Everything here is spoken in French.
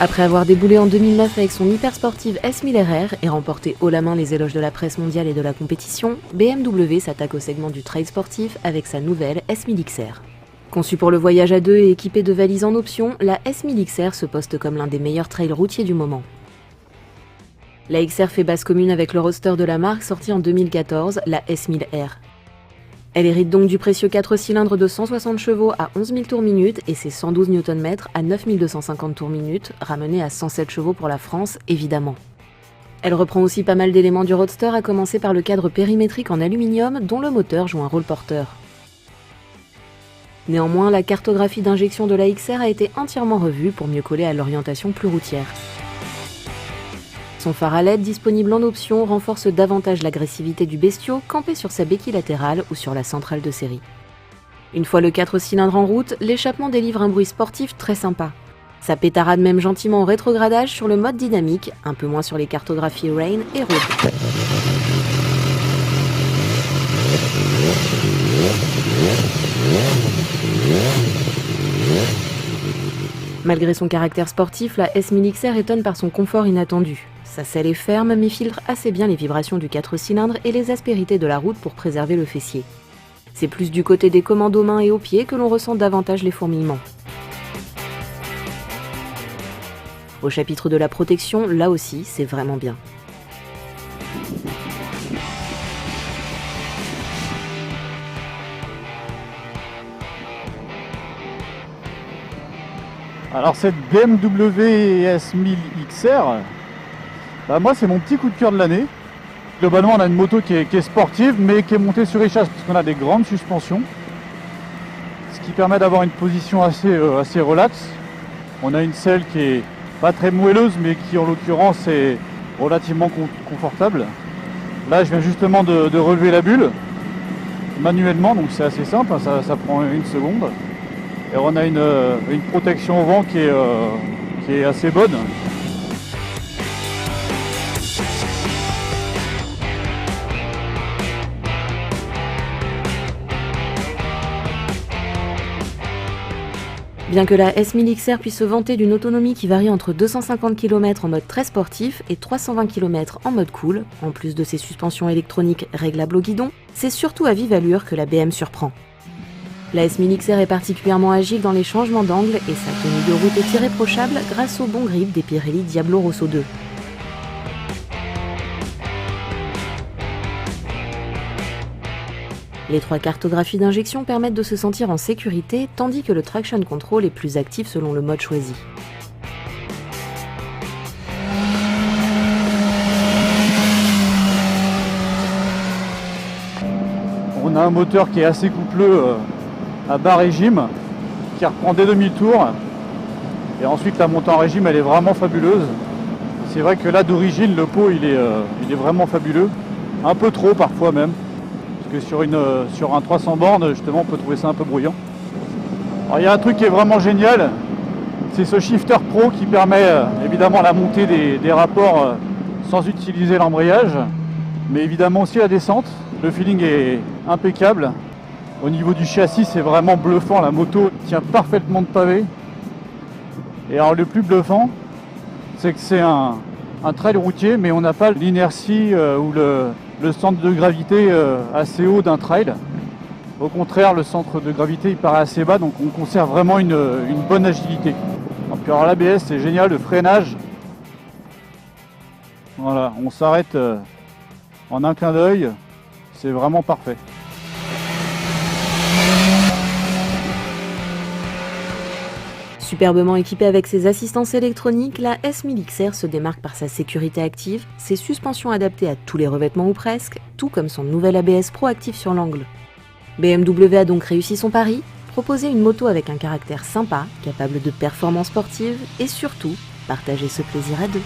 Après avoir déboulé en 2009 avec son hyper sportive S1000RR et remporté haut la main les éloges de la presse mondiale et de la compétition, BMW s'attaque au segment du trail sportif avec sa nouvelle S1000XR. Conçue pour le voyage à deux et équipée de valises en option, la S1000XR se poste comme l'un des meilleurs trails routiers du moment. La XR fait base commune avec le roadster de la marque sorti en 2014, la S1000R. Elle hérite donc du précieux 4 cylindres de 160 chevaux à 11 000 tours minute et ses 112 Nm à 9 250 tours minute, ramenés à 107 chevaux pour la France, évidemment. Elle reprend aussi pas mal d'éléments du roadster, à commencer par le cadre périmétrique en aluminium dont le moteur joue un rôle porteur. Néanmoins, la cartographie d'injection de la XR a été entièrement revue pour mieux coller à l'orientation plus routière. Son phare à LED, disponible en option, renforce davantage l'agressivité du bestiau campé sur sa béquille latérale ou sur la centrale de série. Une fois le 4 cylindres en route, l'échappement délivre un bruit sportif très sympa. Ça pétarade même gentiment au rétrogradage sur le mode dynamique, un peu moins sur les cartographies Rain et Road. Malgré son caractère sportif, la S1000XR étonne par son confort inattendu. Sa selle est ferme mais filtre assez bien les vibrations du 4 cylindres et les aspérités de la route pour préserver le fessier. C'est plus du côté des commandes aux mains et aux pieds que l'on ressent davantage les fourmillements. Au chapitre de la protection, là aussi, c'est vraiment bien. Alors cette BMW S1000XR, moi c'est mon petit coup de cœur de l'année. Globalement on a une moto qui est sportive mais qui est montée sur échasse parce qu'on a des grandes suspensions. Ce qui permet d'avoir une position assez relaxe. On a une selle qui est pas très moelleuse mais qui en l'occurrence est relativement confortable. Là je viens justement de relever la bulle manuellement, donc c'est assez simple, ça prend une seconde. Et on a une protection au vent qui est assez bonne. Bien que la S1000XR puisse se vanter d'une autonomie qui varie entre 250 km en mode très sportif et 320 km en mode cool, en plus de ses suspensions électroniques réglables au guidon, c'est surtout à vive allure que la BM surprend. La S1000XR est particulièrement agile dans les changements d'angle et sa tenue de route est irréprochable grâce au bon grip des Pirelli Diablo Rosso 2. Les 3 cartographies d'injection permettent de se sentir en sécurité, tandis que le traction control est plus actif selon le mode choisi. On a un moteur qui est assez coupleux à bas régime, qui reprend dès demi-tours. Et ensuite la montée en régime elle est vraiment fabuleuse. C'est vrai que là d'origine le pot il est vraiment fabuleux. Un peu trop parfois même. Parce que sur un 300 bornes justement on peut trouver ça un peu bruyant. Alors il y a un truc qui est vraiment génial, c'est ce shifter pro qui permet évidemment la montée des rapports sans utiliser l'embrayage, mais évidemment aussi la descente. Le feeling est impeccable. Au niveau du châssis, c'est vraiment bluffant, la moto tient parfaitement de pavé. Et alors le plus bluffant, c'est que c'est un trail routier, mais on n'a pas l'inertie ou le centre de gravité assez haut d'un trail. Au contraire, le centre de gravité il paraît assez bas, donc on conserve vraiment une bonne agilité. Donc, alors l'ABS c'est génial, le freinage. Voilà, on s'arrête en un clin d'œil, c'est vraiment parfait. Superbement équipée avec ses assistances électroniques, la S1000XR se démarque par sa sécurité active, ses suspensions adaptées à tous les revêtements ou presque, tout comme son nouvel ABS proactif sur l'angle. BMW a donc réussi son pari, proposer une moto avec un caractère sympa, capable de performances sportives et surtout, partager ce plaisir à deux.